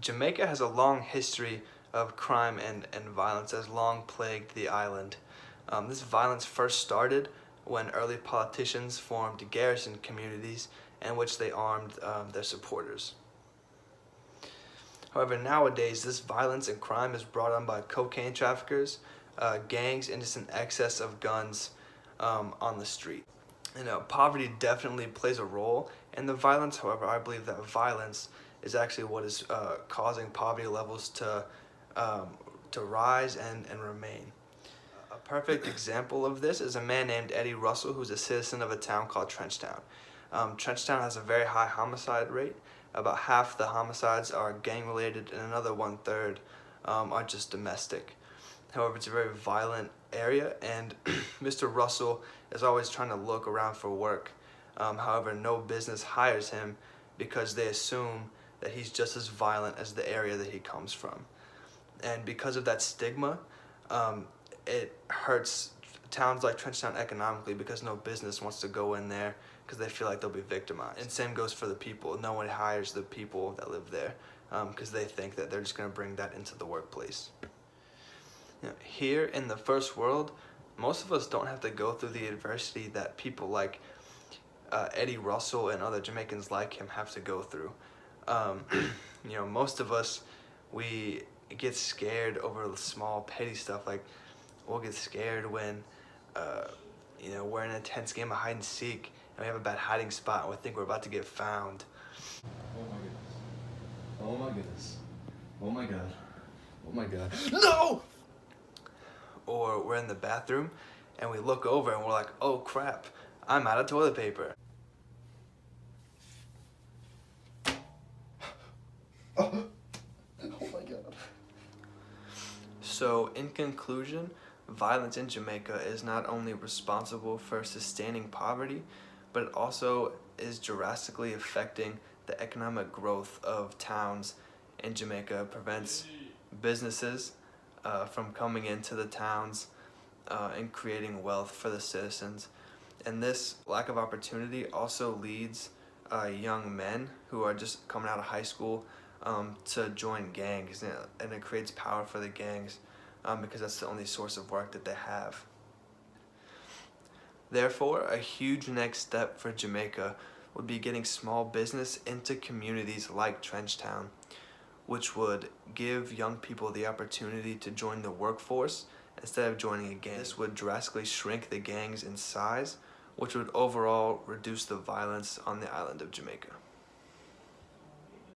Jamaica has a long history of crime and violence that has long plagued the island. This violence first started when early politicians formed garrison communities in which they armed their supporters. However, nowadays, this violence and crime is brought on by cocaine traffickers, gangs, and just an excess of guns on the street. Poverty definitely plays a role in the violence. However, I believe that violence is actually what is causing poverty levels to rise and remain. A perfect example of this is a man named Eddie Russell, who's a citizen of a town called Trenchtown. Trenchtown has a very high homicide rate. About half the homicides are gang-related, and another 1/3 are just domestic. However, it's a very violent area, and Mr. Russell is always trying to look around for work. However, no business hires him because they assume that he's just as violent as the area that he comes from. And because of that stigma, it hurts towns like Trenchtown economically because no business wants to go in there because they feel like they'll be victimized. And same goes for the people. No one hires the people that live there because they think that they're just going to bring that into the workplace. Here in the first world, most of us don't have to go through the adversity that people like Eddie Russell and other Jamaicans like him have to go through. Most of us, we get scared over the small petty stuff. Like, we'll get scared when we're in a tense game of hide and seek and we have a bad hiding spot and we think we're about to get found. Oh my goodness. Oh my god. Oh my god. No! Or we're in the bathroom and we look over and we're like, oh crap, I'm out of toilet paper. Oh my god. So in conclusion, violence in Jamaica is not only responsible for sustaining poverty, but it also is drastically affecting the economic growth of towns in Jamaica. It prevents businesses from coming into the towns and creating wealth for the citizens. And this lack of opportunity also leads young men who are just coming out of high school to join gangs, and it creates power for the gangs because that's the only source of work that they have. Therefore, a huge next step for Jamaica would be getting small business into communities like Trenchtown, which would give young people the opportunity to join the workforce instead of joining a gang. This would drastically shrink the gangs in size, which would overall reduce the violence on the island of Jamaica.